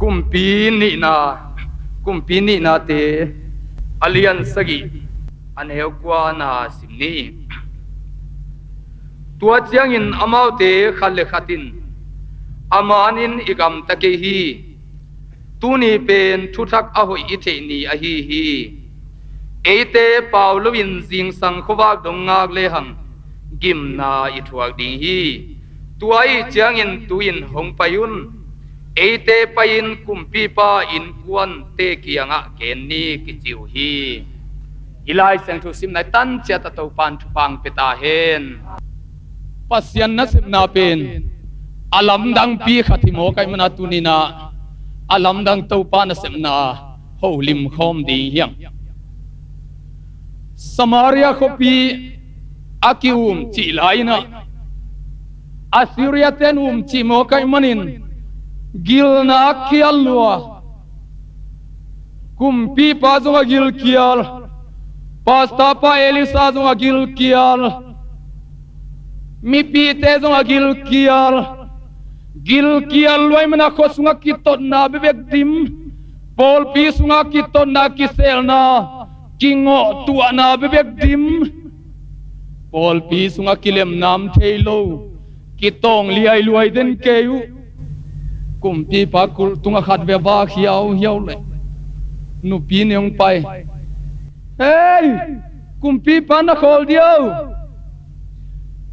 kumpi ni na te alian sagi aneu kwa na simni tua chiang in amau te khalle khatin amanin igam take hi tuni pen thuthak ahoi ithe ni ahi hi eite paulowin jing sang khowak dongak le hang gimna ithuak ding hi tuai chiang in tuin hong payun eite pain kumpi pa in kuan te kianga ken ni kichiu hi ilai sang thu sim nai tan cha ta to pan thu pang peta hen pasian na sim na pen alam dang pi khathimo kai mana tunina alam dang to pa na sim na ho lim khom di hiang Samaria khopi akium chi laina Assyria ten chi mo kai manin gilna kialwa kumpi pa zonga gil kial pasta pa elisa zonga gil kial mi pi te zonga gil kial loi mana khosunga kitot na bebek dim pol pi sunga kitot na kisel na kingo tua na bebek dim pol pi sunga kilem nam thailo kitong liai luai den keu kumpi pa kul tunga khat ve ba hiao le nu pi neong pai hey kumpi pa na khol dio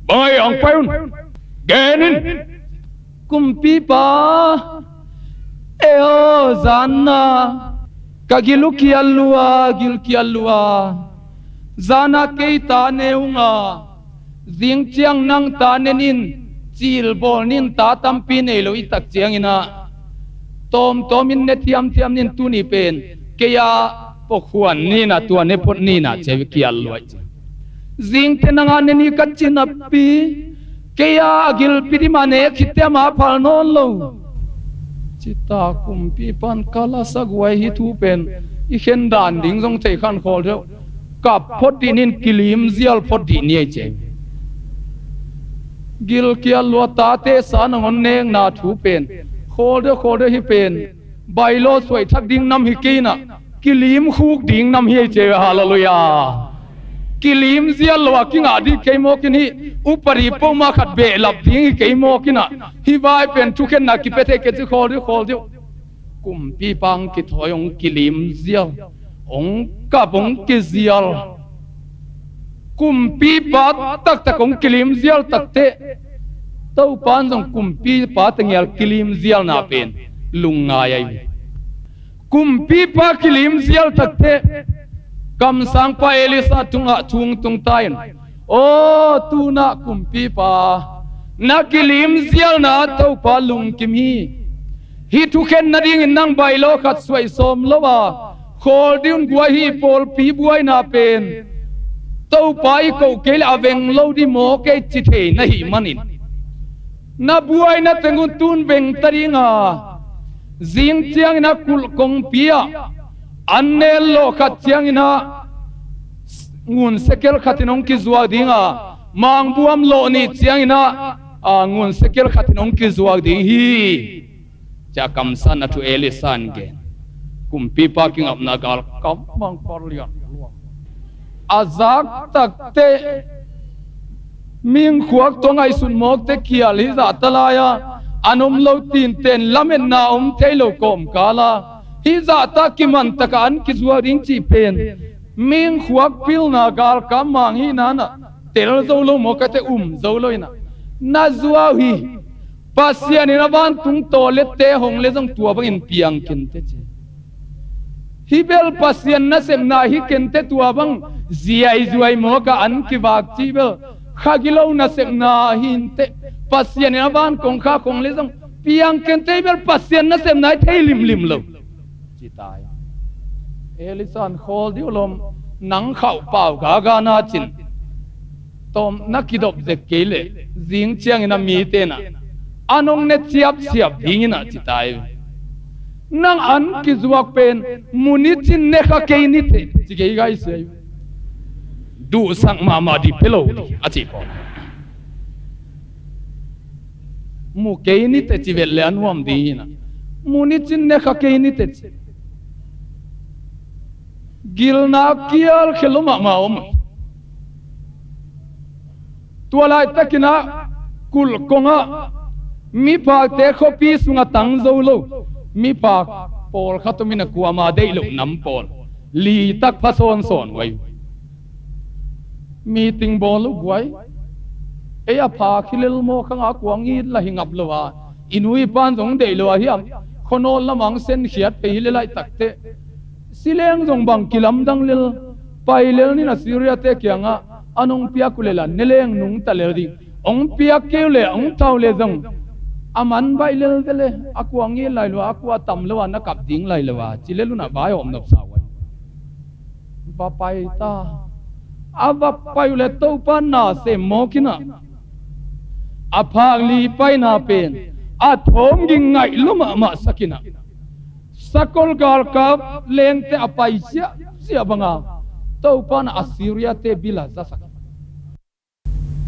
boy ong paun genin kumpi pa eo zanna kagilu kialua zana keita neunga jing chiang nang ta nenin chil bol nin ta tampi nei lo itak chiang ina tom in ne thiam nin tu ni pen keya pokhuan ni na tu ne pot ni na che kial loi jing tenanga ne ni kachina pi keya agil pidima ne khitya ma phal non lo chita kumpi pan kala sagwai hi thu pen i khen dan ding jong thei khan khol reu kap phot dinin kilim zial phot di ni che gil kia lua ta te sa ngon neng na thu pen khol de hi pen bailo soi thak ding nam hi kina kilim khuk ding nam hi che hallelujah kilim zial lua kinga di keimo kini upari poma khat be lap ding keimo kina hi vai pen thu khen na ki pete ke chi khol de kum pi pang ki thoyong kilim zial ong ka bong ki zial kumpi pa tak ong kilim zial tak te tau pan jong kumpi pa tengyal kilim zial na pen lunga ai kumpi pa kilim zial tak te kam sang pa elisa tunga tung tain o tu na kumpi pa na kilim zial na tau pa lung kim hi thu khen na ding nang bai lo khat swai som lowa khol diun gua hi pol pi buai na pen tau pai ko kel aveng lo di mo ke chi the na hi manin na buai na tengun tun veng taringa jing chiang na kul kong pia anne lo khat chiang ina ngun sekel khatinong ki zuwa dinga mang buam lo ni chiang ina ngun sekel khatinong ki zuwa ding hi cha kam san na thu elisan ge kumpi parking up na gal kam mang parlian azak takte ming khuak tongai sun mok te kial hi za talaya anom lo tin ten lamen na thailo kom kala hi za ta kiman takan ki zuwa ring chi pen ming khuak pil na gal kam mang hi na tel zo lo mo ka te zo loina na zuwa hi pasian ina ban tung to le te hong le jong tua bang in piang kin te che hibel pasian na sem na hi kente tua bang ziai zuai mo ka an ki wak chi bel khagilo na sem na hin te pasian na ban kong kha kong le jong piang kente bel pasian na sem na thei lim lo chi tai elisan khol diolom nang khau pau ga na chin tom nakidop je kele jing chiang ina mi te na anong ne siap ding na chi tai nang an ki zuak pen munichin ne kha ke ni te chi ge gai se du sang mama di pelo achi ko mu ke ni te chi vel le anwam di na munichin ne khake ni te gilna kial kheloma maom tualai takina kul konga Miphak te khopi sunga tangzo lo Miphak pol khatumina kuama dei lo nampol li tak phason son wai meeting bol guai eya pha khilel mo khanga kuangi la hingap lowa inui pan jong dei lo hiam khonol lamang sen khiat pe hilelai takte sileng jong bang kilam dang lel pailel ni na siria te kyanga anong pia kulela neleng nung talel ding ong pia keule ong taule jong aman bailel dele akuangi lai lo akwa tam lo na kap ding lai lo wa chilelu na bai om nop sawai ba pai ta ava paiule to pan na se mokina aphang li pai na pen a thom ging ngai luma ma sakina sakol gal kap leng te apai sia banga to pan Assyria te bila zasak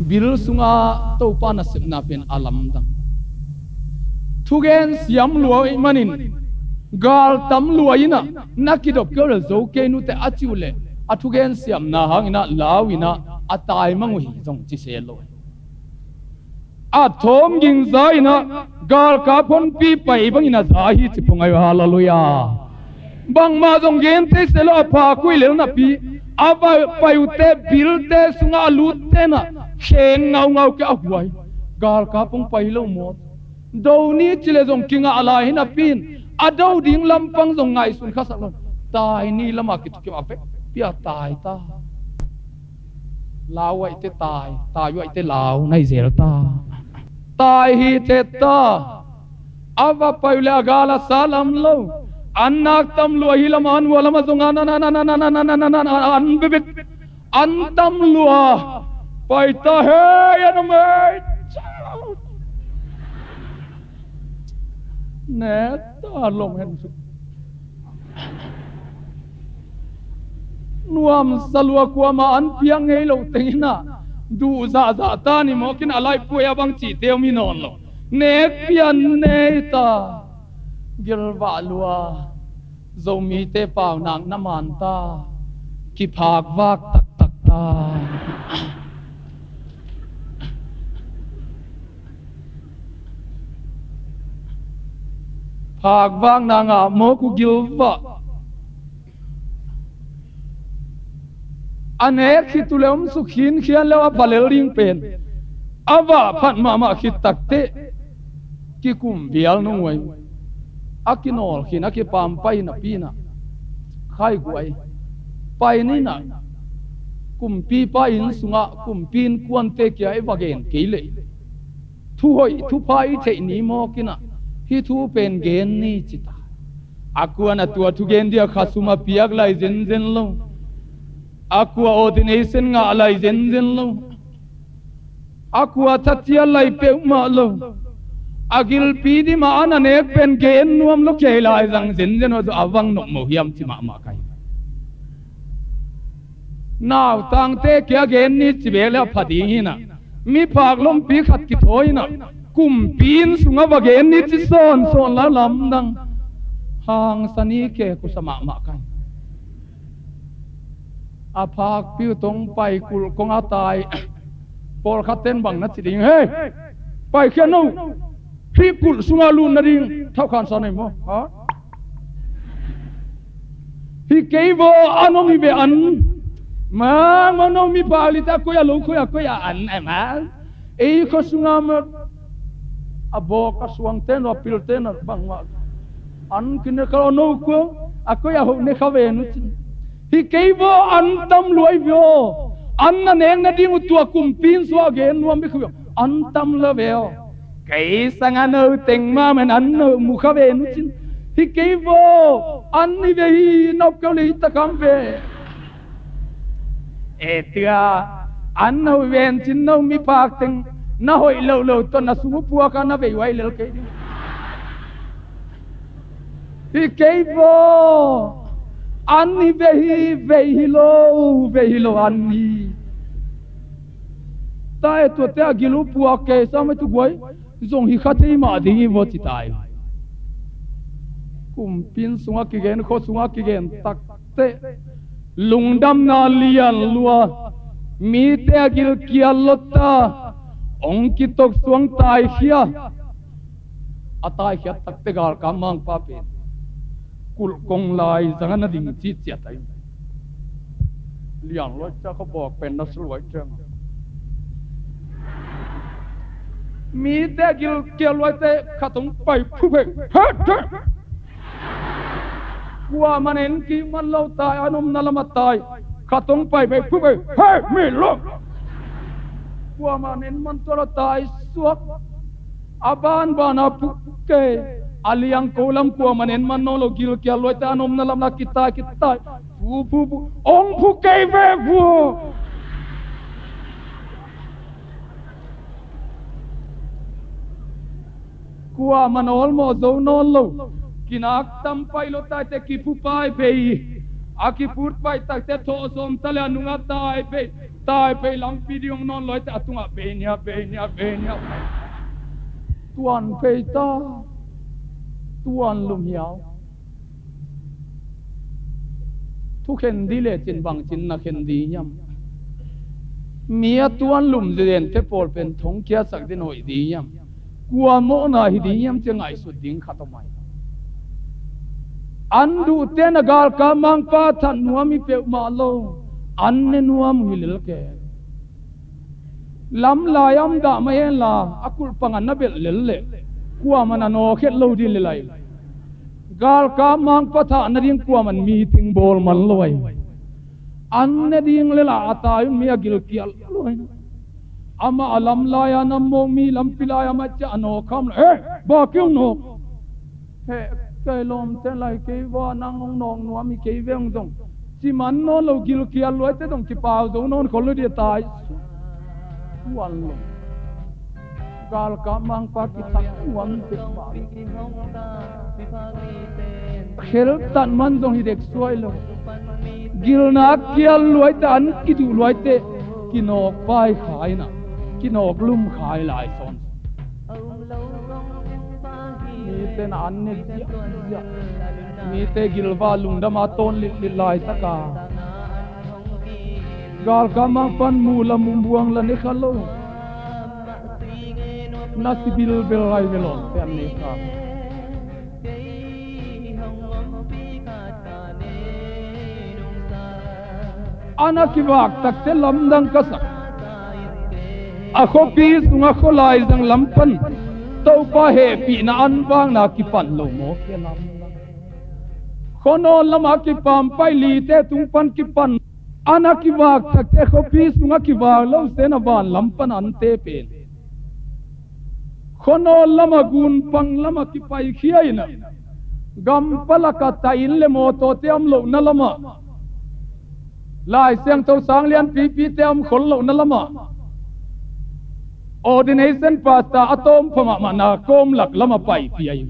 bil sunga to pan asipna pen alam dang thugen siam luai manin gal tam luaina nakidop kele zo ke nu te achiule athugen siam na hangina lawina atai mangu hi jong chi se lo a thom ging zaina gal ka phon pi pai bangina zahi chi pungai hallelujah bang ma jong gen te se lo pha kuile na pi ava payute bil te sunga lut te na khen ngau ke ahuai gal ka pong pai lo mo do ni chile jong kinga ala hina pin ado ding lampang jong ngai sun khasak lo tai ni lama ki tukim ape pia tai ta lawai te tai wai te law nai zel ta tai hi te ta ava paule agala salam lo anak tam lo hilaman wala ma jong an bibit an tam lo pai ta he ya me nè ta lom hen su nuam salwa kuama an piang ngei lo tengina du za ta ni mokin alai puya bang chi teu mi non lo ne pian ne ta gilwa lua zomi te pau nang naman ta ki phak wak tak ta phak wang nanga mo ku gilwa ane khitulem sukhin khian lewa balel ring pen ava phat mama khit takte ki kum bial nungwai akinol khina ki pam pai na pina khai guai pai ni na kum pi pa in sunga kum pin kwan te kya e wagen keile thu hoi thu pai the ni mo kina hi thu pen gen ni chita akuana tua thu gen dia khasuma piak lai zen lo aqua ordination nga lai zen lo aqua tatia lai pe ma lo agil pi di ma ana ne pen gen nuam lo ke lai jang zen o awang nok mo hiam chi ma kai naw tang te kya gen ni chi be la phadi hi na mi phak lom pi khat ki thoi na kum pin sunga wa gen ni chi son la lam dang hang sani ke ku sama ma kai aphak piu tong pai kul kong atai por khaten bang na chiding he pai khiano khi kul sunga lu na ding thau khan sa nei mo ha hi keivo anomi be an ma monomi palita ko ya lo ko ya an ma e ko sunga ma abo ka suang ten wa pil ten bang ma an kin ka no ko akoya ho ne khawe nu hi keivo an tam luai vyo an na neng na ding tua kum pin so gen nuam bi khyo an tam lo veo kai sanga no teng ma men an no mu khawe nu chin hi keivo an ni ve hi nop ka li ta kam ve e tia an no ven chin no mi pak teng na hoi lo to na sumu pua ka na ve wai lel ke hi keivo ani vehi lo ani tai to te agilu pua ke sa me tu goi zong hi khatei ma ding vo ti tai kum pin sunga ki gen kho sunga ki gen tak te lungdam na lian lua mi te agil kia lotta ong ki tok suang tai khia atai khia tak te gal ka mang pa pe kul kong lai zanga na ding chi chia tai liang lo cha ko bok pen na sruai chang mi te gil kia loi te khatong pai phu pe ha qua manin ki man lo tai anom na lama tai khatong pai pe phu pe ha mi lo qua manin man to la tai suak aban bana pu ke aliang kolam qua manin man no lo gil kia loi te anom na lam na kita pu ong phu ke ve vu qua manol mo zo non lo kinak tam pai lo tai te ki pu pai pe aki put pai tak te tho som tale anunga tai pe lang pidiong non loi te atunga be nya tuan pe ta tuan lum hiao thu khen di le chin bang chin na khen di nyam mia tuan lum zen te pol pen thong kia sak din hoi di nyam qua mo na hi di nyam che ngai su ding khatomai an du te na gal ka mang pa than nuami pe ma lo an ne nuam hilil ke lam layam da ma hen la akul pangan na bel lel le qua man no khet lo di le lai gal ka mang pa tha na ding qua man meeting bol man loi an ne ding le la ata mi agil kial loi ama alam laya nam mo mi lam pilaya ma cha no kham ba kyung no he kai lom te lai ke wa nang ong nong no mi ke veng dong si man no lo gil kia loi te dong ki pau do non ko lo dia tai wan lo gal ka mang pa ki thak wan te ma khel tan man dong hi dek suai lo gil na kia loi tan ki du loi te ki no pai khai na ki nok lum khai lai son mi te na an ne dia mi te gilwa lungda ma ton li lai taka gal ka mang pan mu la mum buang la ne khalo nasibil bel lai velon te an ne ka ana ki wak tak te lam dang ka sak akho pi sunga kho lai jang lampan to pa he pi na an wang na ki pan lo mo ke lam khono lama ki pam pai li te tung pan ki pan ana ki wak tak te kho pi sunga ki wa lo se na ban lampan an te pen khono lama gun pang lama ki pai khia ina gam palaka ta in le mo to te am lo na lama lai siang to sang lian pi te am khol lo na lama ordination pasta atom phama mana kom lak lama pai pi ai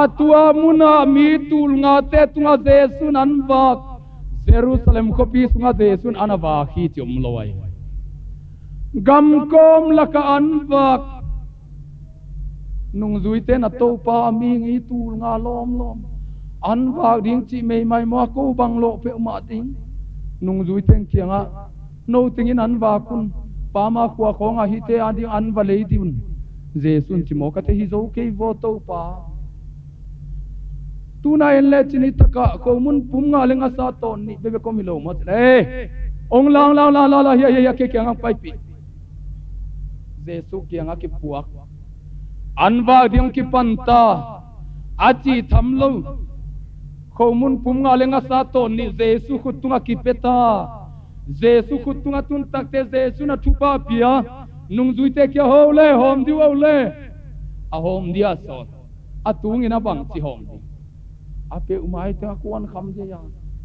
atua muna mi tul nga te tunga jesun an bak Jerusalem ko pi sunga jesun anawa khi chum loi gam kom laka an bak nung zui te na to pa mi ngi tul nga lom an bak ding chi mei mai mo ko bang lo pe ma ding nung zui teng kianga no tingin an ba kun pa ma khwa khonga hi te ading an va lei diun jesun chi mo ka te hi zo ke vo to pa tu na en le chini taka ko mun pum nga lenga sa ton ni be ko mi lo mo ong lang la ya ke kianga pai pi jesu kianga ki puak an ba ding ki panta achi tham lo ko mun pum nga lenga sa ton ni jesu khutunga ki peta jesu khutunga tun tak te jesu na thupa pia nung zui te kya ho le hom di wo le a hom dia so atung ina bang chi hom di ape umai ta kwan kham je ya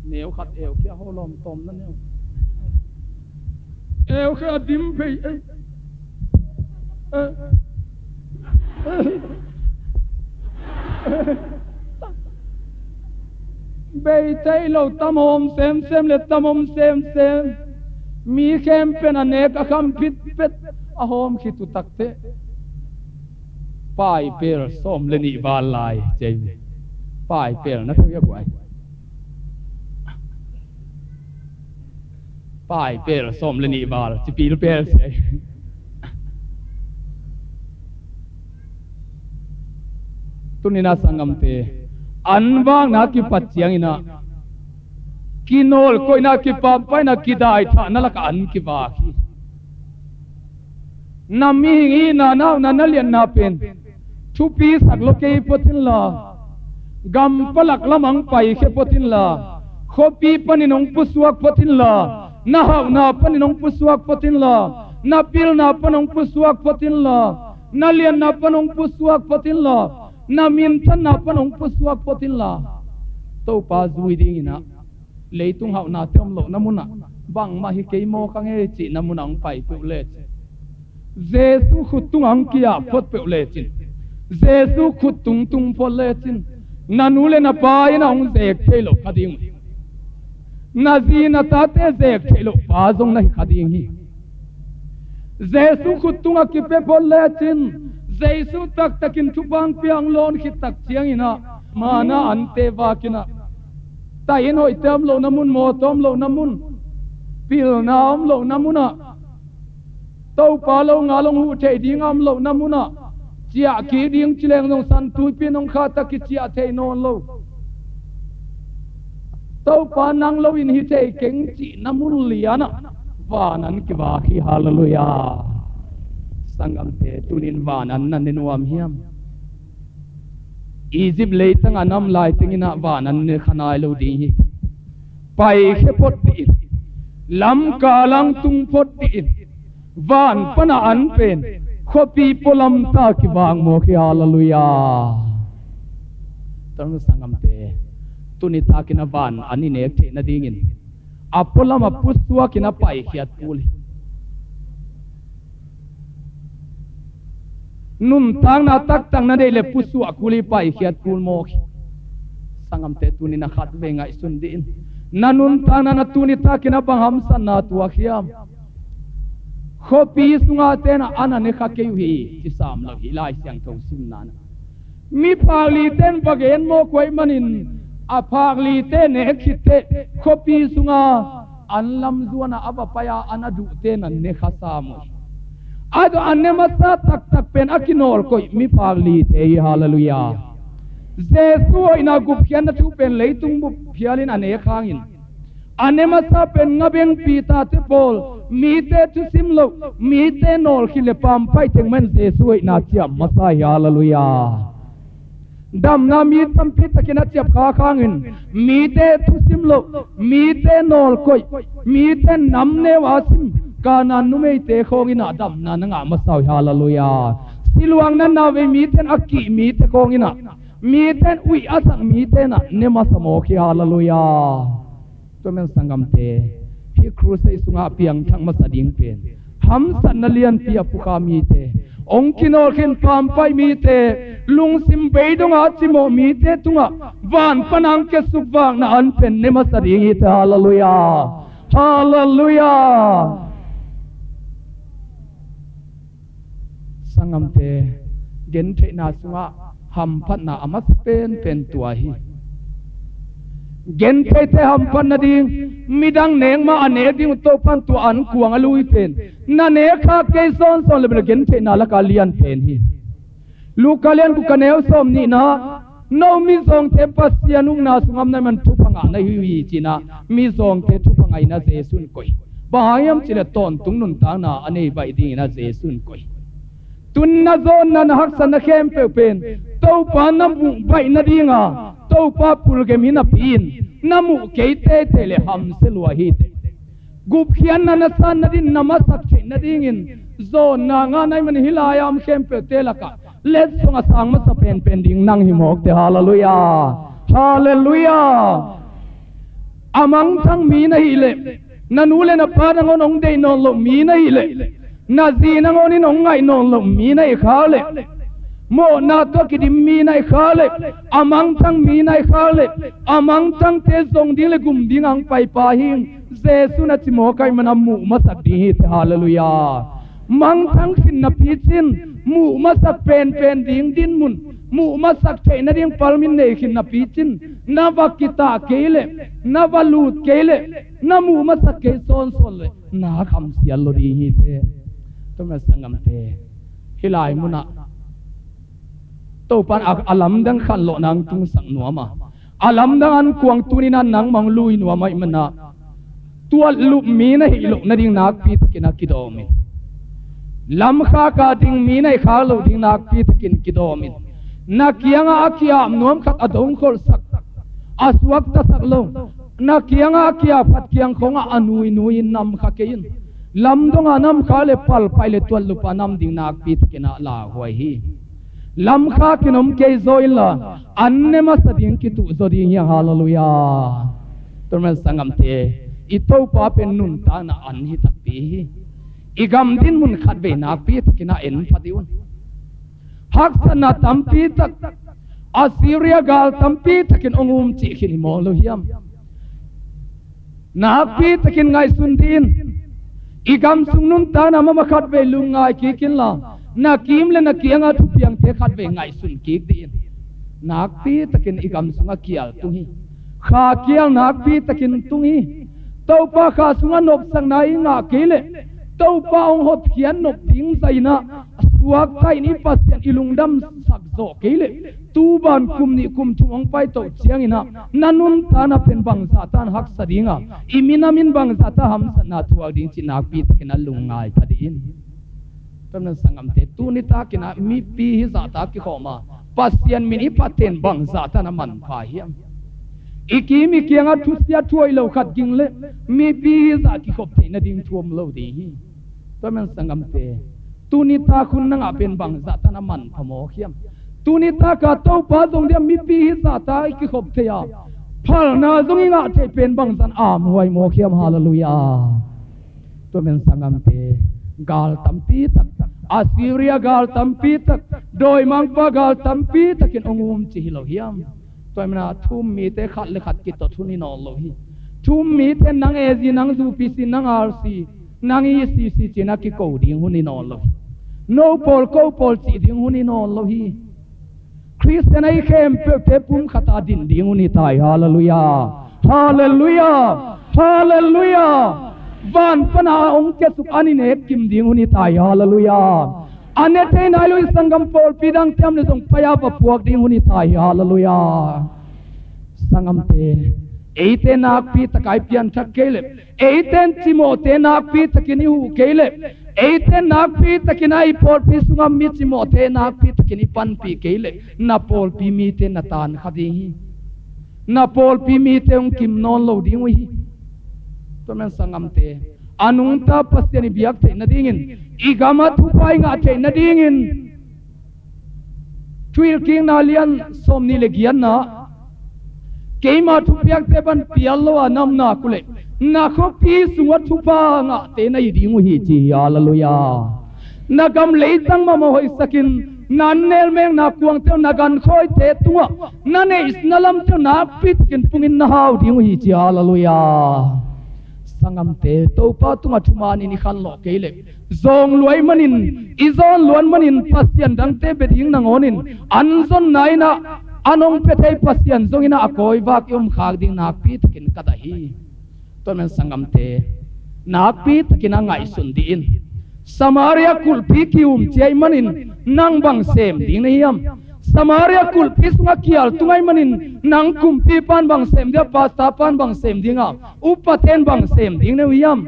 neu khat eo kya ho lom tom na neu eo kha dim pe bay tay lo tam hom sem le tam hom sem mi kem pen anek akam pit a hom khitu takte pai per som le ni walai chei pai pel na theu ya kwai pai pel som le ni bal chi pil pel sei tunina sangam te anwang na ki patchiang ina kinol koina ki pampai na kidai tha na laka an ki ba khi nami ngi na na lian na pen thupi sak lo ke potin la gam palak lamang pai khe potin la khopi paninong pusuak potin la na hau na paninong pusuak potin la na pil na panong pusuak potin la na lian na panong pusuak potin la na min than na panong pusuak potin la to pa zui ding ina leitung hau na tem lo namuna bang ma hi keimo kang he chi namunang pai pu le Jesu khutung ang kia phot pe le chin Jesu khutung tung phot le chin nanule na pa ina ong zek thelo khading na zi na ta te zek thelo pa zong na khading hi Jesu khutung a ki pe phot le chin Jesu tak takin thupang piang lon khit tak chiang ina mana ante wa kina ta in hoi tem lo namun mo tom lo namun pil na om lo namuna tau pa lo nga long hu thei ding am lo namuna chia ki ding chileng nong san tu pin nong kha ta ki chia thei non lo tau pa nang lo in hi thei keng chi namun liana wa nan ki ba khi hallelujah sangam te tunin wa nan nan den wam hiam Egypt lei tang anam lai tingina wa nan ne khanai lo ding hi pai khe pot ti lam ka lang tung pot ti van pana an pen khopi polam ta ki wang mo ki hallelujah tang sangam te tuni ta kina van ani ne the na dingin apolam apuswa kina pai khiat puli num tang na tak tang na de le puswa kuli pai khiat kul mo sangam te tuni na khat ve ngai sun din nanun tang na tuni ta kina pangham san na tua khiam khopi sunga te na anane kha ke hi chi sam la hi lai siang thong sim na mi pali ten bagen mo koi manin a phagli te ne khite khopi sunga anlam zuana aba paya anadu te na ne kha sam ado anne masa tak tak pen akinol koi mi pagli te hallelujah Jesu ina gup khian na thu pen leitung bu phialin ane khangin ane masa pen ngabeng pita te pol mi te tu simlo mi te nol khile pam pai teng men Jesu ina chiam masa hallelujah dam na mi tam pita kina chiap kha khangin mi te tu simlo mi te nol koi mi te nam ne wasim kana numei te khongina dam na nga masau hallelujah siluang na na ve mi ten akki mi te khongina mi ten ui asang mi te na ne masamo khi hallelujah to men sangam te hi crusade sunga piang thang masading pen ham san na lian pia puka mi te ong kinol khin pam pai mi te lung sim beidong a chimo mi te tunga van panang ke subwang na an pen ne masading hi te hallelujah hallelujah sangam te gen the na sunga ham phat na amas pen tua hi gen the ham phat na ding midang neng ma ane ding to pan tu an kuang alui pen na ne kha ke son le gen the na la ka lian pen hi lu ka lian ku kaneu som ni na no mi zong te pasianung na sungam na man thu phanga na hi china mi zong te thu phanga ina jesun koi bahayam chile ton tung nun ta na ane bai ding na jesun koi tun na zon na hak san na khem pe pen to pa nam bu bai na dinga to pa pul ge mi na pin namu ke te le ham se lo hi te gup khian na san na din namasak che na dingin zon na nga nai man hilayam khem pe te la ka let songa sang ma sa pen ding nang hi mok te hallelujah hallelujah amang thang mi na hi le nanule na pa na ngon ong dei non lo mi na hi le na zi na ngoni nong ngai non lo mi na i khale mo na to ki dim mi na i khale amang thang mi na i khale amang thang te zong ding le gum ding ang pai pa hing Jesu na chimo kai mana mu masak di te hallelujah mang thang sin na pi chin mu masak pen ding din mun mu ma sak thei na ding palmin nei khin na pi chin na va kita kele na va lut kele na mu ma sak ke son son le na kham sial lo di hi te to ma sangam te hilai muna to pan alam dang khan lo nang tung sang nuama alam dang an kuang tunina nang mang lui nuama imana tual lu mi na hi lo na ding nak pi takina kidomi lam kha ka ding mi na kha lo ding nak pi takin kidomi na kianga akia nuam khat adong khol sak aswak ta sak lo na kianga akia phat kiang khonga anui nui nam kha kein lam donga nam kha le pal pai le tual lu pa nam ding nak pi takina la hoi hi lam kha kinom ke zoila anne ma sading ki tu zo ding ya hallelujah tormen sangam te ito pa pen nun ta na an hi tak pi igam din mun khat ve nak pi takina en phadiun hak sana tampi tak Assyria gal tampi takin ongum chi khin mo lo hiam nak pi takin ngai sundin igam sungnun ta na ma khat ve lungai ki kin la na kim le na kianga thu piang te khat ve ngai sun ki din nak pi takin igam sunga kial tungi kha kial nak pi takin tungi to pa kha sunga nop sang nai nga kile to pa ong hot khian nop ding zaina suak thai ni pasien ilungdam sak zo kile tu ban kum ni kum thumong pai to chiang ina nanun ta na pen bang sa tan hak sadinga imina min bang sa ta ham sa na thuak ding chinak pi takin alungai phadin tamna sangam te tu ni ta kina mi pi hi za ta ki khoma pasien min ipaten bang za ta na man pha hiam iki mi kianga thusia thuai lo khat ging le mi pi hi za ki khop the na ding thuam lo di hi tamna sangam te tu ni ta khun na nga pen bang za ta na man phamo khiam tu ni ta ka to pa dong dia mi pi hi za ta ki khop the ya phal na zong nga the pen bang zan am huai mo khiam hallelujah tamna sangam te gal tampi tak Assyria gal tampi tak doi mang pa gal tampi takin ongum chi lo hiam toy mana thum mi te khat le khat ki to thuni no lo hi thum mi te nang e ji nang zu pi si nang ar si nang i si si china ki ko ding huni no lo no pol ko pol chi ding huni no lo hi Christian ai khem pe te pum khata din ding huni tai hallelujah hallelujah hallelujah van pana ong ke suk ani ne kim ding uni tai hallelujah ane te nai lui sangam pol pidang tiam le song paya pa puak ding uni tai hallelujah sangam te eite nak pi takai pian thak kele eiten chimo te nak pi takini hu kele eite nak pi takinai pol pi sungam mi chimo te nak pi takini pan pi kele na pol pi mi te na tan khadi na pol pi mi te ong kim non lo ding wi to men sangam te anung ta pasiani biak the na dingin igama thupai nga the na dingin twil king na lian somni le gian na keima thu biak te ban piallo anam na kule na kho pi suwa thupa nga te na ding hi chi hallelujah na gam leitang ma hoi sakin nan nel meng na kuang te na gan khoi te tuwa na ne isnalam te na pit kin pungin na hau ding hi chi hallelujah sangam te to pa tunga thumani ni khan lo keile zong luai manin izon luan manin pasian dang te beding nangonin anzon naina anong pethei pasian zongina akoi wak yum khak ding nak pi takin kadahi to men sangam te nak pi takin ngai sun din Samaria kul pi kium chei manin nang bang sem ding nei yam Samaria kul pi sunga kial tungai manin nang kum pi pan bang sem dia pasta pan bang sem dinga upaten bang sem ding ne wiam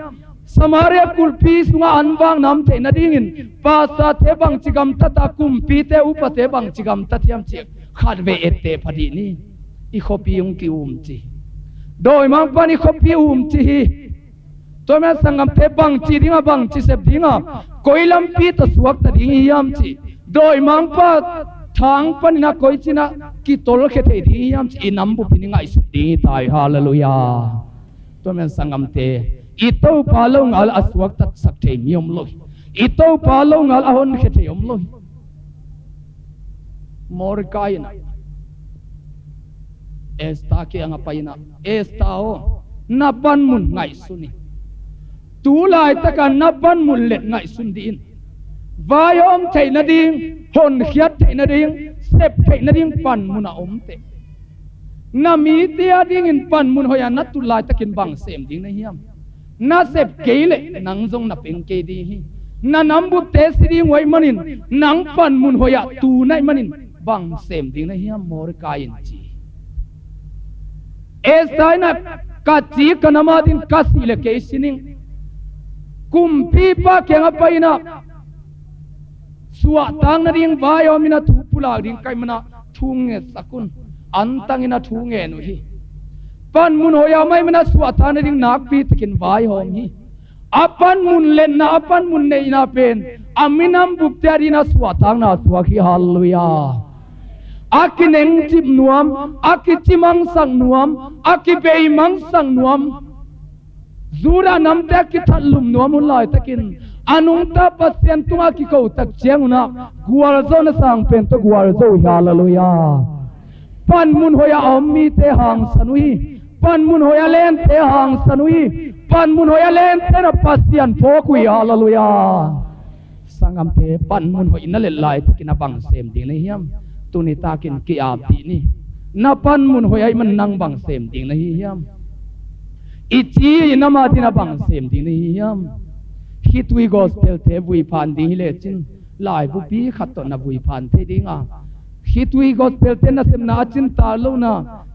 Samaria kul pi sunga an bang nam te na dingin pasta te bang chigam tata kum pi te upate bang chigam tatiam chi khat ve ette phadi ni I khopi yung ki chi doi mang pan I khopi chi to me sangam te bang chi dinga bang chi sep dinga koilam pi to suak ta ding yam chi doi mang pa thang pan na koi china ki tol khe the di yam chi nam bu pin ngai su di tai hallelujah to men sangam te I to pa lo ngal aswak tat sak the miom lo I to pa lo ngal ahon khe the yom lo mor kaina esta ke anga paina esta o na pan mun ngai suni tu lai taka na pan mun let ngai sun din vayom thei na ding hon khiat thei na ding sep thei na ding pan mun a om te na mi tia ding in pan mun hoya na tu lai takin bang sem ding na hiam na sep keile nang zong na peng ke di hi na nambu te siri ngoi manin nang pan mun hoya tu nai manin bang sem ding na hiam mor ka in chi estai na ka chi kanama din ka sile ke sining kumpi pa kenga paina suwa tang na ding vayo mina thu pula ding kai mana thunge sakun antang ina thunge no hi pan mun hoya mai mana suwa tang na ding nak pi takin vai hom hi apan mun len na apan mun nei na pen aminam bukti na suwa tang na suwa ki hallelujah akineng chip nuam akichimang sang nuam akibei mang sang nuam zura namte ki thalum nuam ulai takin anung ta pasien tunga ki ko tak chianguna guar zo na sang pen to guar zo hallelujah pan mun hoya ommi te hang sanui pan mun hoya len te hang sanui pan mun hoya len te na pasien pokui hallelujah sangam te pan mun hoi na le lai takin abang sem ding na hiam tuni takin ki abdi ni na pan mun hoya man nang bang sem ding na hiam ichi nama dina bang sem ding na hiam hitui gospel te vui phan ding le chin lai bu pi khat to na vui phan the ding a hitui gospel te na sem na chin ta lo na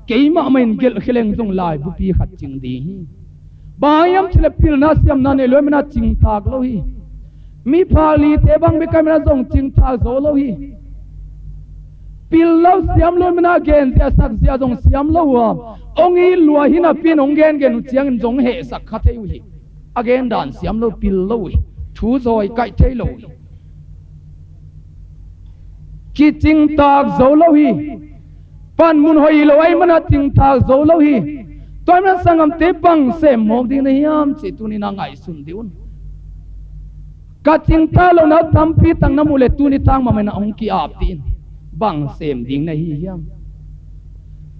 keima main gel kheleng jong lai bu pi khat ching di hi bayam chile pil na siam na ne lo mena ching tak lo hi mi phali te bang be kamera jong ching tak zo lo hi pil lo siam lo mena gen sia sak sia jong siam lo wa ongi lua hina pin ong gen gen chiang jong he sak kha thei hi again dan siam lo pil lo hi thu zoi kai thei lo hi ki ching tak zo lo hi pan mun hoi lo ai mana ching tak zo lo hi toy na sangam te bang se mok ding na hiam chi tu ni na ngai sun diun ka ching ta lo na tampi tang na mule tu ni tang ma mai na ong ki ap tin bang sem ding na hi hiam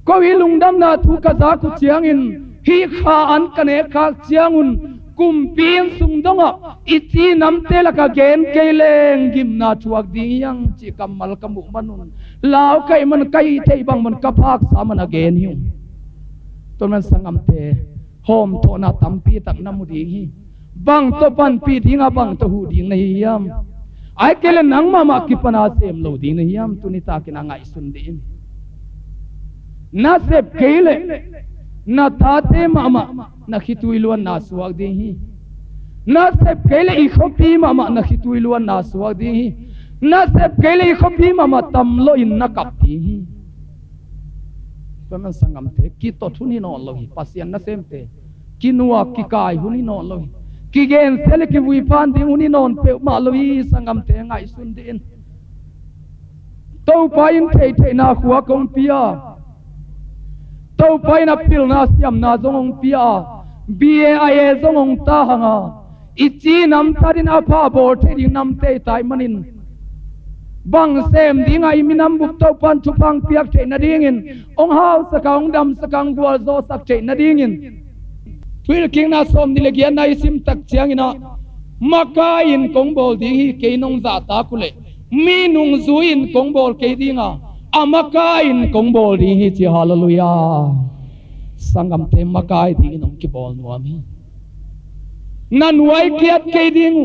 ko hi lungdam na thu ka za ku chiang in hi kha an kane kha chiang un kum pin sung donga ichi nam te la ka gen ke leng gim na chuak ding yang chi kamal kamu manun law kai man kai thei bang man ka phak sa man again hi ton man sangam te hom to na tampi tak na mu ding hi bang to pan pi ding a bang to hu ding na hi hiam ai kele nang mama kipana sem lo ding na hiam tunita kina ngai sun din na sep kele na tate mama na khitui luan na suak ding hi na sep kele I khopi mama na khitui luan na suak ding hi na sep kele I khopi mama tam lo in na kap ti hi paman sangam te ki to thuni no lo hi pasian na sem te kinua ki kai huni no lo hi ki gen sele ki vui pan ding uni non pe ma lo hi sangam te ngai sun din to pa in thei thei na khuwa kong pia to pa na pil na siam na zong pia bia ai zong ta hanga ichi nam tarin apha bor thei nam te tai manin bang sem ding ai minam buk to pan chupang piak thei na ding in ong hau sakang dam sakang bual zo sak thei na ding in Twil king na som ni legian na isim tak chiang ina maka in kong bol ding hi ke nong za ta kule mi nung zu in kong bol ke dinga amaka in kong bol ding hi chi hallelujah sangam te maka ding nong ki bol nuam hi nan wai kiat ke ding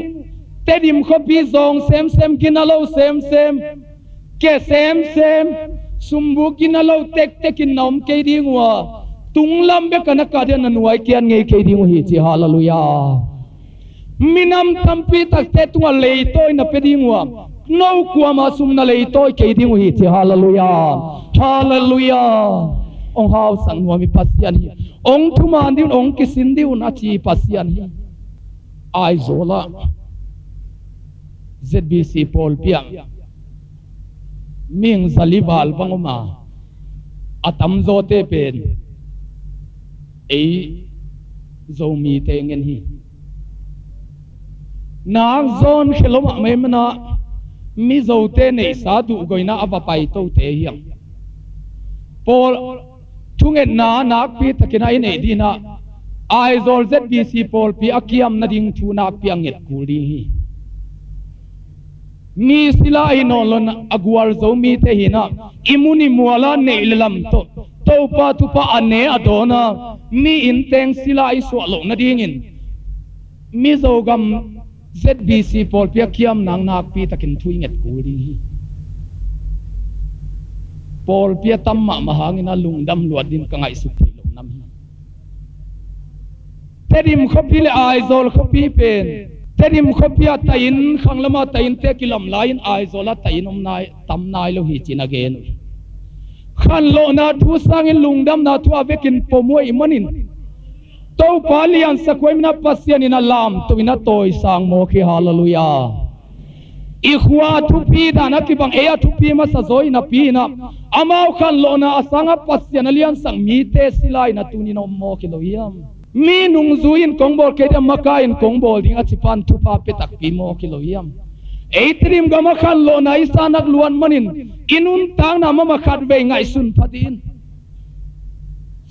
tedim khopi zong sem kinalo sem ke sem sumbu kinalo tek in nom ke ding wa tunglam be kana ka de nanuai kian ngei ke ding hi chi hallelujah minam tampi tak te tunga lei toy na pe ding wa no kwa ma sum na lei toy ke ding hi chi hallelujah ong hau sang wa mi pasian hi ong thuma din ong kisin di un achi pasian hi ai zola ZBC Paul piang ming zalival bangoma atam zo te pen ấy dầu mì thế ngân hi nàng zon khelom mai mana mi dầu te nei sa du goina ava pai to te hiam Paul thungen na pi takina nei dina ai zol ZBC Paul pi akiam na ding thuna piang et kuli hi มีศิลาอินอลนะอากวาลโซมีเทหินะอิมุนิมัวลาเนอิลลัมโตโตปาทุปะอันเนอโดนะมีอินเตงศิลาอิสวะโลนะดิ้งินมีโซกัม ZBC พอลเปียคิยมนางนักปีตะกินทุยเง็ดกูดิ้งพอลเปียตัมมะมหางินาลุงดำลวดดินกังไงสุดที่ลงน้ำเทดิมขบีเลไอโซลขบีเป็นเทดิมขบีอัตยินขังละมาตยินเตกิลำลายไอโซลตยินนายตัมนายโลหิจินาเกนขันโลนาทุสังอินลุงดำนาทุอาเวกินปมวยมันินโตปาลีอันสักวยมินาปัสยานินาลามตุวินาโตยสังโมคิฮาเลลูยาอีขวาทุพีดานักิบังเอทุพีมาสะโซยนาปีนะอามาวขันโลนาสังปัสยานาเลียนสังมีเตสิลายนาตุนินอมโมคิโลยามมีนุงซุยนกงบอลเคเดมากายินกงบอลดิงอจิปันทุปาเปตักปีโมคิโลยามเอตริมกามาขันโลนาอิสานักลวนมันินอินุนตังนามาขัดเวงไงสุนพัดิน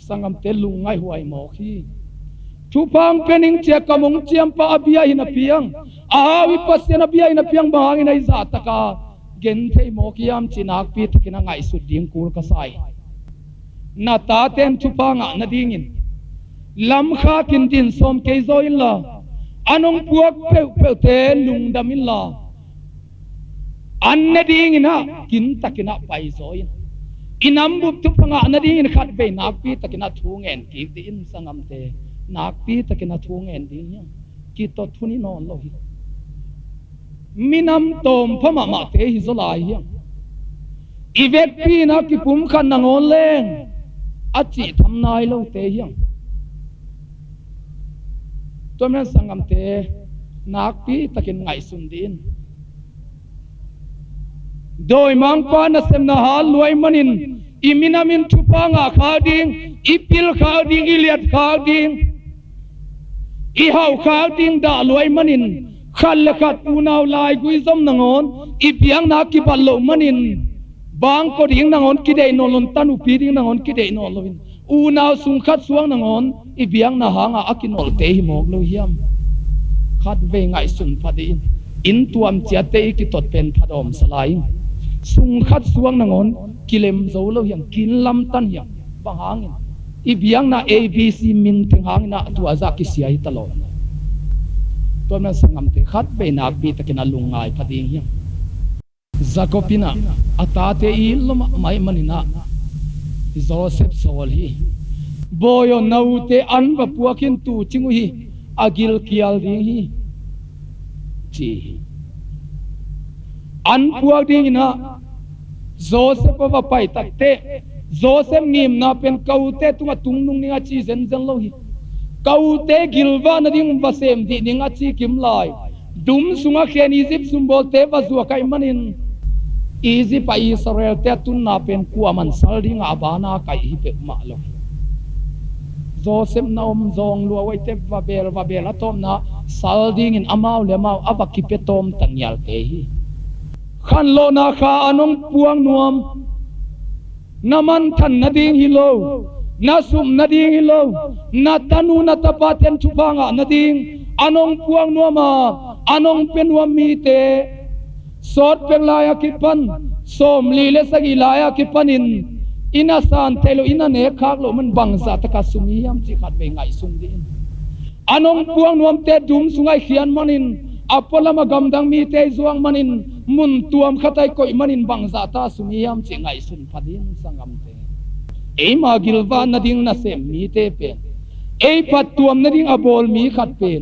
สังกัมเตลุงไงหวยโมคีทุพังเป็นอิงเจียกมงเจียมปาอบิยาหินเปียงอาวิปัสยาบิยาหินเปียงบางอินไอซาตกาเกนเทโมกิยามจินักปีตกินังไงสุดดิงกูลกษายนาตาเต็มทุพังอ่ะนาดิงินลำข้ากินดินสมเกยโซอินละอันองพวกเปเตลุงดามินละอันนาดิงินฮะกินตกินักไปโซอินอินัมบุบทุพังอ่ะนาดิงินขัดเบนักปีตกินักทุ่งเอ็นกีดินสังกัมเตนักปีตกินักทุ่งเอ็นดินยังกิตทุนินอนโลหิมินำตมพม่ามาเตหิโซลายยังอีเวกปีนักกิปุ่มขันนางอนเลงอาจิทำนายโลเตยังตัวนั้นสังกัมเตนักปีตะกินไงสุนดินโดยมังปานะเซมนาฮาลวยมันินอิมินามินทุปังอาขาวดิงอิปิลขาวดิงอิเลียดขาวดิงอิฮาวขาวดิงด่าลวยมันินขันเลขัดอูนาวลายกุยซอมนางอนอิเปียงนักกิบัลโลมันินบางก็ดิงนางอนกิเดนนลนตันุปีดิงนางอนกิเดนนลวินอูนาวสุงขัดสวงนางอนอิเปียงนาหางอากินอลเตหิโมกโลหิมขัดเวงไงสุนพัดินอินตัวมเจียเตกิตดเป็นพัดอมสลายสุงขัดสวงนางอนกิเลมโซโลหิมกินลำตันหิมบางหางอิเปียงนา ABC มินถึงหางนาตัวจักกิเสียตลอดตัวนั้นสังกัมเตขัดเบนักปีตะกินาลุงไงพัดิงหิมจักปินะอัตาเตอิลลมไม่มันินะโจเซฟโซลีบอยนาอุเตอันบะปัวกินตูจิงฮีอากิลกิอัลดิงฮีจีอันปัวดิงนะโจเซฟบะไปตักเตโจเซฟงิมนาเป็นกาวเตตุงตุงนุงนิงาจีเซนเซนโลฮีกาวเตกิลวานาดิงบะเซมดินิงาจีกิมไลดุมสุงาเคนอียิปต์ซุมโบเตวะซัวไกมันินอียิปต์อิสราเอลเตตุนนาเป็นกัวมันสัลดิงอาบานาไกฮิเปมาโลโจเซฟนาอมจงลัวไว้เตวะเบลอะตอมนาสัลดิงอินอามาวเลมาวอบักกิเปตอมตังยัลเตฮีขันโลนาคาอนงปวงนวมนามันทันนาดิงฮิโลนาสุมนาดิงฮิโลนาตานูนาตาปาเตนชุฟังะนาดิงอนงปวงนวมาอนงเป็นวมีเตสอดเป็นลายกิปันสมลีเลสกิลายกิปันินอินาสานเทโลอินาเนคากโลมันบังซาตะกาสุมียามจิขัดเวงไงสุงดินอนงปวงนวมเตดุมสุงไอเขียนมันินอปลามากำดังมีเตจวงมันินมุนตัวมขัดไอโกยมันินบังซาตาสุมียามจิไงสุนพัดินสังกัมเตเอมากิลวานนาดิงนาเซมมีเตเป็นเอปัดตัวมนาดิงอบอลมีขัดเป็น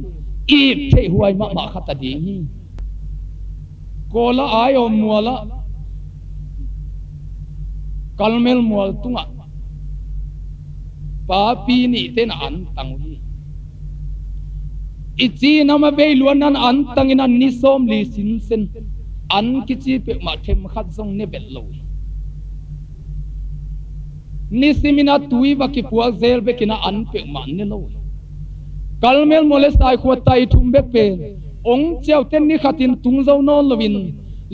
อีบเทหวยมาขัดดิงโกละอายอมมัวละกัลเมลมัวตุงะปาปีนี่เตนอันตังวีอิจีนามาเบลวนนันอันตังอินันนิสอมลีสินเซนอันกิจีเปมาเทมขัดซงเนเบลโลนิสิมินาตุยบักิปัวเซลเบกินาอันเปมันเนโลกัลเมลโมเลสไอขวดไตทุมเบเปองเจ้าเต้นนิขัดินตุงเจ้านอลวิน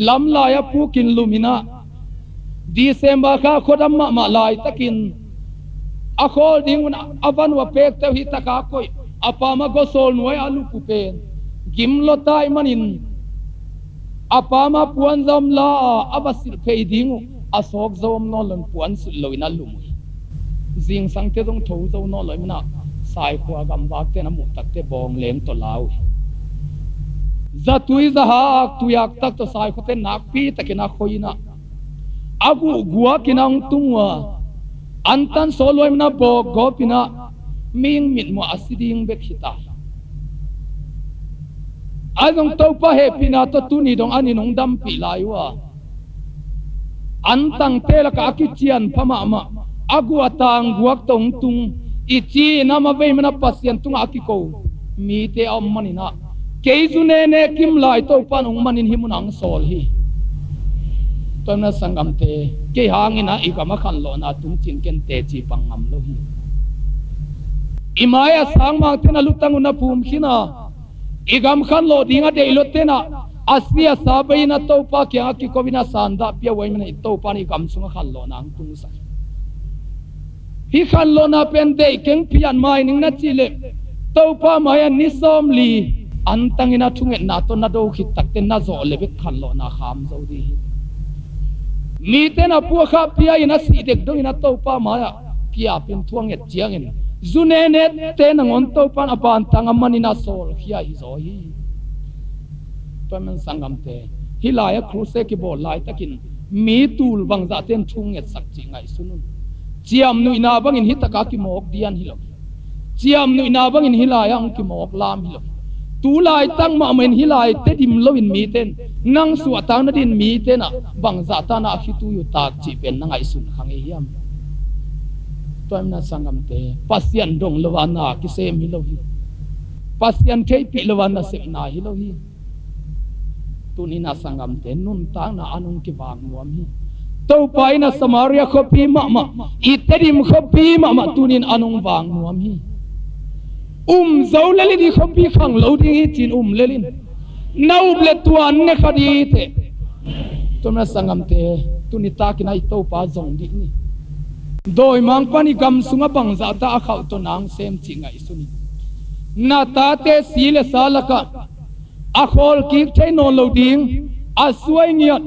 ลำลายผู้กินลูมินาดีเซมบาข้าขดมมาลายตะกินอโคดิงวันอวันวะเปกเตหิตะกาโคยอปามาโกโซลนวยอาลูกุเปนกิมโลตายมันิน apama puan zam la abasil phei dingu asok zom no lon puan sul loina lumui jing sang te dong tho zo no loina sai khwa gam wak te na mu tak te bong leng to lau zatui zaha tuyak tak to sai khote nak pi takena khoina agu gua kinang tungwa antan soloi na bo gopina ming mit mo asiding bek hita azong to pa he pina to tuni dong ani nong dam pi laiwa antang tela ka akichian phama ma agu atang guak tong tung ichi nama ve mana pasien tung akiko mi te om manina keizune ne kim lai to panung manin himunang sol hi tona sangam te ke hangina ikama khan lo na tung chin ken te chi pangam lo hi imaya sangma tena lutanguna phum khina igam khan lo dinga de lo tena asia sabaina to pa kya ki kovina sanda pia wai mena to pa ni kam sunga khan lo nang tung sa hi khan lo na pen de keng pian mai ning na chile to pa maya ni som li antangina thunget na to na do khit tak ten na zo le be khan lo na kham zo di mi tena pu kha pia ina si dek dong ina to pa maya kia pin thuang et chiang in zune ne te na ngon to pan apan tang amanina sol khia hi zo hi pamen sangam te hilaya crusade ki bo lai takin mi tul bang za ten thung et sak chi ngai sunun chiam nu ina bang in hitaka ki mok dian hilo chiam nu ina bang in hilaya ang ki mok lam hilo tu lai tang ma men hilai te dim lovin mi ten nang su atang na din mi ten na bang za ta na khi tu yu tak chi pen na ngai sun khang e hiam toim na sangam te pasian dong lawana ki sem hi lo hi pasian thei pi lawana sem na hi lo hi tu ni na sangam te nun tang na anung ki wang nuam hi to pai na samaria khopi ma i te dim khopi ma tunin anung wang nuam hi zo lelin i khopi khang lo ding hi chin lelin nau ble tuan ne khadi te tumna sangam te tuni ta ki nai to pa zong dik ni doi mang pani gam sunga bang za ta khau to nang sem chi ngai suni na ta te sile salaka a khol ki thai non lo ding a suai ngiat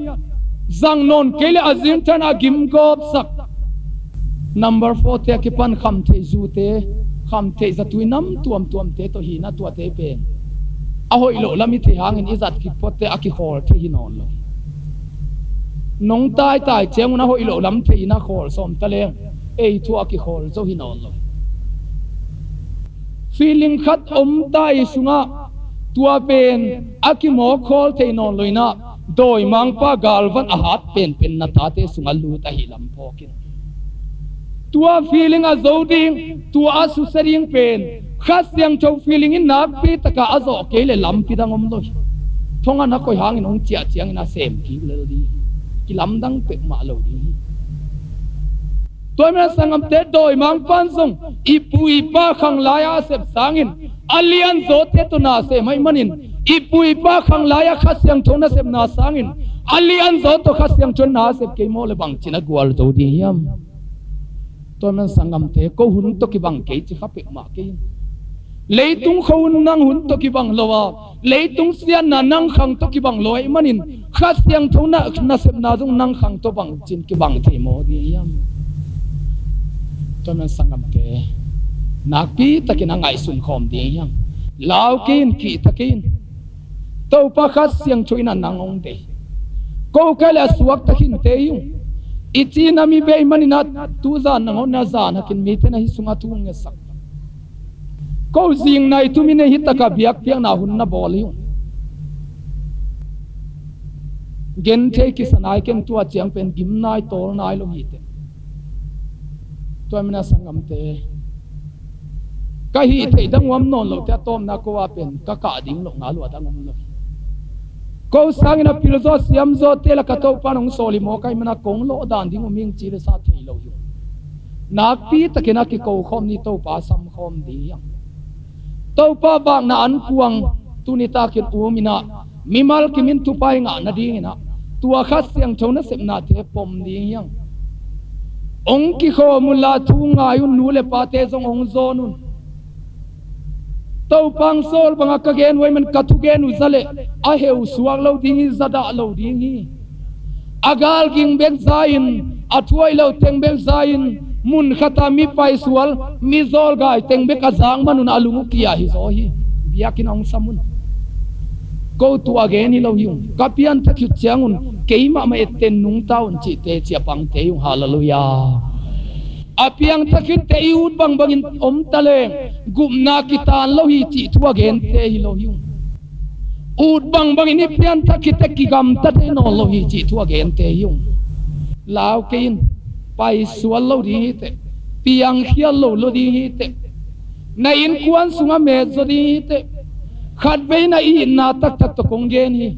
zang non kele azim tan a gim gop sak number 4 te ki pan kham the zu te kham the za tuinam tuam te to hi na tua te pen a hoi lo lami the hangin izat ki pote a ki khol the hi non lo nong tai cheng na hoi lo lam the ina khol som ta le ei thu a ki khol zo hi non lo feeling khat tai sunga tua pen a ki mo khol the non loina doi mang pa galvan a hat pen na ta te sunga lu ta hi lam phokin tua feeling a zoding tua asu sering pen khas yang chau feeling in nak pi taka azo kele lam pi dangom lo thonga na koi hangin ong chia chiang na sem ki le di ki lam dang pe ma lo di toy me sangam te doi mang pan song ipui pa khang laya sep sangin alian zo te to na se mai manin ipui pa khang laya khas yang thona sep na sangin alian zo to khas yang chon na sep ke mo le bang china gwal zo di hiam toy men sangam te ko hun to ki bang ke chi khapek ma ke leitung khon nang hun to ki bang lowa leitung sian na nang khang to ki bang loi manin khas yang thona na sep na dung nang khang to bang chin ki bang the mo di yam toy men sangam te nak pi takin ngai sun khom di yang law kin ki takin to pa khas yang choina nangong de ko kala suak takin te yung ichi nami be manina tu za nangon na za nakin mi te na hi sunga tu nge sak ko jing nai tu mi ne hitaka biak piang na hun na bol hi gen the ki sanai ken tu a chiang pen gim nai tol nai lo hi te to amina sangam te ka hi thei dang wam non lo ta tom na ko wa pen ka ding lo na lo dang om lo ko sangina pilzo siam zo tela ka to panong soli mo kai mana kong lo dan ding ming chi le sa thei lo yu nak pi takena ki ko khom ni to pa sam khom di yang to pa bang na an kuang tuni ta ki umina mimal ki min tu pai nga na ding na tua khas yang thona sep na the pom di yang ong ki kho mula thu nga yu nu le pa te zong ong zo nun tàu pang sol banga ka gen wai man ka thu gen uzale a heu suak lo ding hi zada lo ding hi agal king bek zain athuai lo teng bek zain mun khata mi pai sual mi zol gai teng bek azang manun alungu kia hi zo hi biakinn ong samun go tu again hi lo hiung kapian thakhu changun keima ma eten nung taun chi te chia pang te yung hallelujah apiang thakhin te iut bang bangin om taleng gumna kitan lo hi chi thu again te hi lo hiung ut bang bangin ipian thakite kigam ta te no lo hi chi thu again te hiung lao kein pai sual lo di te piang khia lo di te na in kuan sunga me zo di te khat ve na i na tak tak to kong gen hi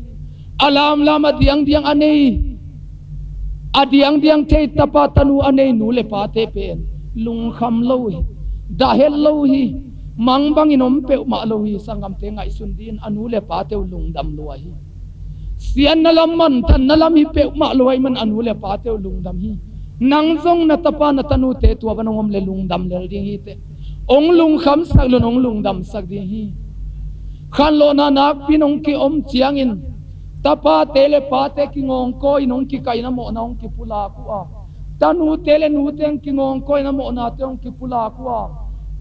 alam lama diang diang anei adiang diang te tapa tanu anei nu le pa te pen lung kham lo hi da hel lo hi mang bang inom pe ma lo hi sangam te ngai sun din anu le pa te lung dam lo hi sian na lam man tan na lam hi pe ma lo hi man anu le pa te lung dam hi nang zong na tapa na tanu te tua banong le lung dam le ding hi te ong lung kham sak lo ong lung dam sak ding hi khan lo na nak pinong ki om chiang in tapa tele pa te ki ngong ko inong ki kai na mo na ong ki pula ku a tanu tele nu teng ki ngong ko na mo na te ong ki pula ku a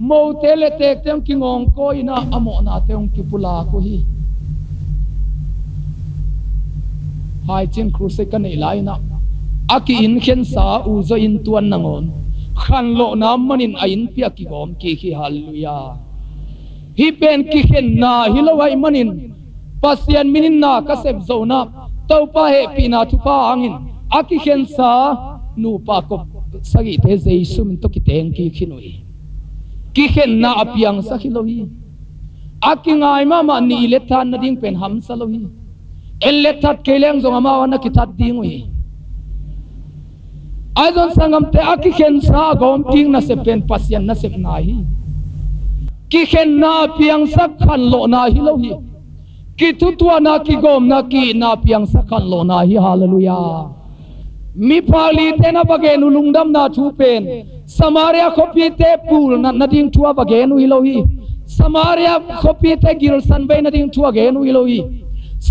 mo tele tek teng ki ngong ko ina amo na te ong ki pula ku hi hai chen crusade kan nei lai na aki in khen sa u zo in tuan nangon khan lo na manin a in pia ki gom ki hi hallelujah hi pen ki khen na hi lo wai manin pasian minin na ka sep zona to pa he pina thu pa angin aki khen sa nu pa ko sagi te jesu min to ki teng ki khinui ki khen na apiang sa khilo hi aki ngai ma ni le than na ding pen ham sa lo hi el le that keleng zong ama wana ki that ding wi ai don sangam te aki khen sa gom ting na se pen pasian na sep na hi ki khen na piang sa khan lo na hi lo hi ki tu tua na ki gom na ki na piang sa khan lo na hi hallelujah mi phali te na bagen ulungdam na thu pen samaria khopi te pul na ding thua bagen hi lo hi samaria khopi te gil san be na ding thua gen hi lo hi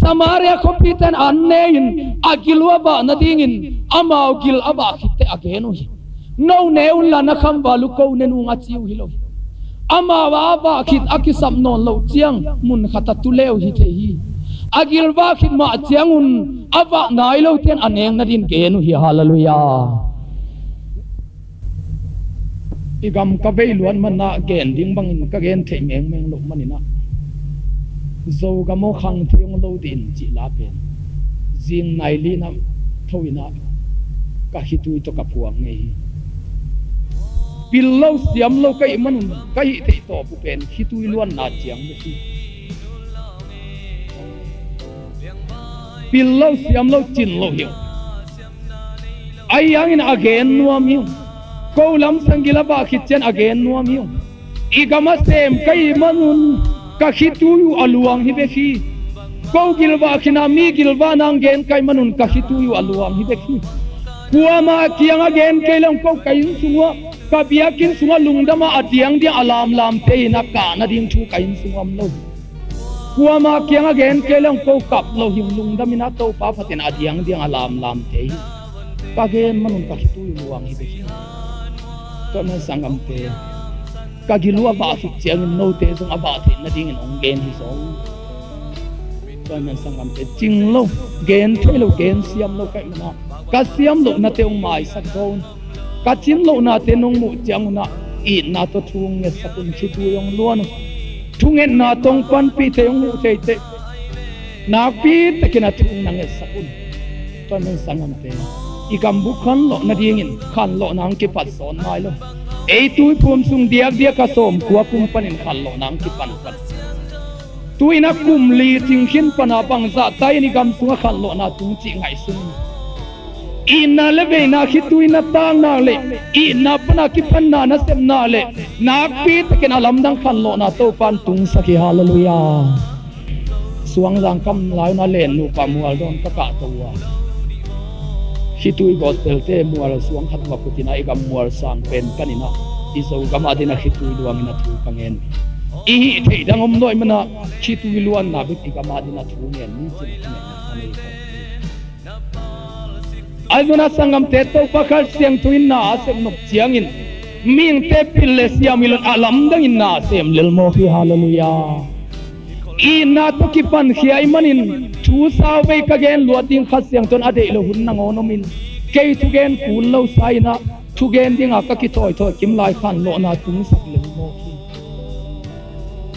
samaria khopi ten annein agilwa ba na ding in amau gil aba khitte again hi no neun la na kham balu ko ne nu nga chiu hi lo hi ama wa ba khit akisam non lo chiang mun khata tu leo hi the hi agil wa khit ma chiang un aba nai lo ten aneng na din ke nu hi hallelujah igam ka bei luan man na gen ding bangin ka gen the meng lo manina zo ga mo khang thiong lo din chi la pen jing nai li na thoina ka hitui to ka puang ngei pillow siam lo kai manun kai thei to pu pen hitui luan na chiang me si pillow siam lo chin lo hiu ai yang in again nuam hiu ko lam sangila ba kitchen again nuam hiu igama sem kai manun ka hitui aluang hi be khi ko gilwa khina mi gilwa nang gen kai manun ka hitui aluang hi be khi kuama kiang again kai long ko kain sungwa ka biakinn sunga lungdama adiang dia alam lam te na ka na ding thu kain sungam lo kuama kiang again kelong ko kap lo him lungdamina to pa phaten adiang dia alam lam te ka gen manun ka hitu luang hi be to na sangam te ka gilua ba fi chiang no te sung aba the na ding ong gen hi so to na sangam te ching lo gen the lo gen siam lo kai na ka siam lo na te ong mai sak don ka chin lo na te nong mu chang na i na to thung nge sakun chi tu yong luan thungen na tong pan pi te yong mu te te na pi te kina thung na nge sakun to men sangam te i kam bu khan lo na ding in khan lo nang ki pat son mai lo ei tu phum sung diak dia ka som kwa kum panin khan lo nang ki pan pat tu ina kum li ting khin pana bang za tai ni gam sunga khan lo na tung chi ngai sun ina leve na khitu ina tang na le ina pana ki panna na sem na le na pi taken alam dang khan lo na to pan tung sakhi hallelujah suang jang kam lai na len nu pa mual don ka ka to wa khitu gospel te mual suang khat wa putina igam mual sang pen kanina iso gama dina khitu duang na thu kangen i thei dangom noi mana chi tu luan na bi ti kama dina thu ngen ni chin ani ko azuna sangam te to pakhar siang tuin na asem nok chiang in ming te pil le siam ilon alam dang in na sem lel mo hi hallelujah i na to ki pan khiai manin thu sa ve ka gen luating khat siang ton ade lo hun na ngonomin ke tu gen kul lo sai na thu gen ding a ka ki thoi thoi kim lai khan lo na tung sak lel mo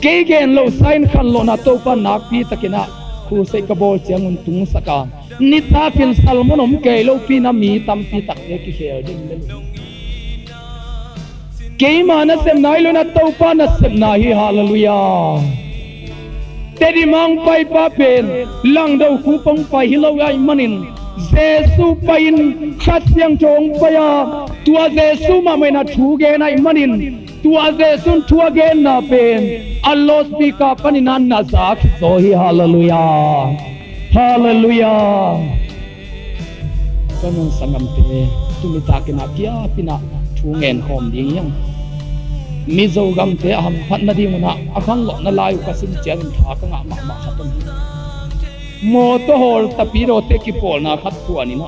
ke gen lo sai khan lo na to pa nak pi takina khu se ka bol chiang un tung saka ni ta pin salmonom ke lo pi na mi tam pi tak te ki khel ding le ke ma na sem nai lo na to pa na sem na hi hallelujah Tedim mang pai pa pen lang do khu pong pai hi lo ai manin Jesu pain khat siang chong paya tua Jesu ma me na thu ge nai manin tua Jesu thua ge na pen allos bi ka paninan na za khi zo hi hallelujah hallelujah kanon sangam te tumi ta kina kia pina thu ngen khom ding yang mi zo gam te ham phat na ding na akhan lo na lai ka sim chiang tha ka nga ma khatam mo to hol tapiro te ki pol na khat tu ani na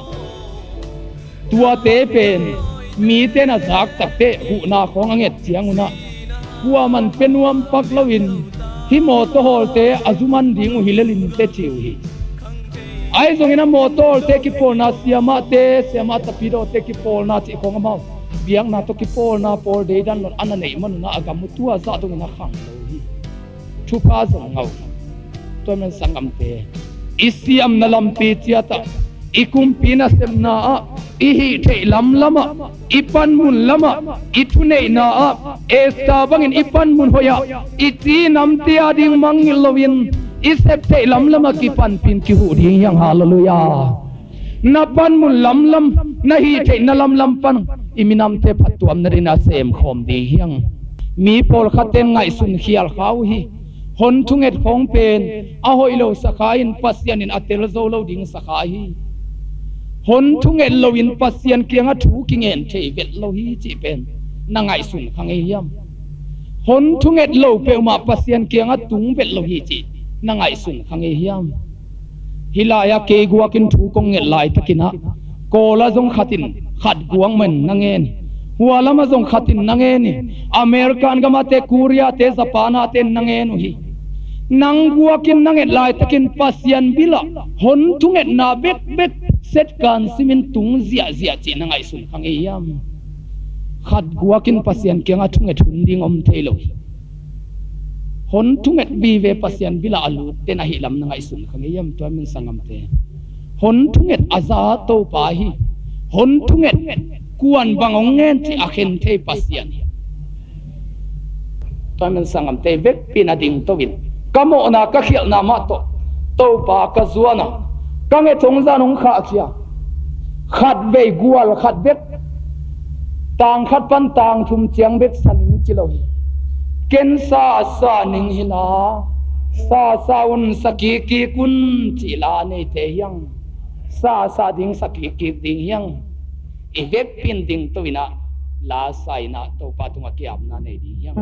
tua te pen mi te na zak tak te hu na khong anget chiang una huwa man penuam pak lawin hi mo to hol te azuman ding hilelin te chiu hi ai zongina mo to hol te ki pol na siama tapiro te ki pol na chi khong ma biang na to ki pol na pol de dan lon ana nei man na agam tua za to na khang lo hi thu pa zong ngau to men sangam te isiam na lampi chiata ikum pina semna i hi thei lam lama ipan mun lama ithunei na esta bangin ipan mun hoya iti nam tia ding mangil lovin isep thei lam lama ki pan pin ki hu ding yang hallelujah na pan mun lam na hi thei na lam pan iminam te phatuam na rina sem khom di hiang mi pol khaten ngai sun khial khau hi hon thunget khong pen a hoilo sakhain pasian in atel zo lo ding sakha hi hon thunget lo in pasian kianga thu kingen thei vet lo hi chi pen na ngai sun khang ei yam hon thunget lo pe ma pasian kianga tung vet lo hi chi na ngai sun khang ei yam hilaya ke guakin thu kong ngel lai takina kola zong khat guang men nangen hualama zong khatin nangen American gamate Korea te Japan te nangen hi nang guakin nanget lai takin pasian bila hon thunget na bek set kan simin tung zia chi nangai sun khang e yam khat guakin pasian kenga thunget hunding om thelo hon thunget bi ve pasian bila alu te na hi lam nangai sun khang e yam to min sangam te hon thunget aza to pa hi hon thunget kuan bangong ngen ti akhen the pasian to min sangam te vek pina ding to win kamo na ka khial na ma to pa ka zuana ka nge chong za nong kha khia khat ve gual khat bek tang khat pan tang thum chiang bek saning chilo ken sa ning hila sa un saki ki kun chila nei te yang sa ding saki ki ding yang i vek pin ding to ina la sai na to pa tunga kiam na nei ding yang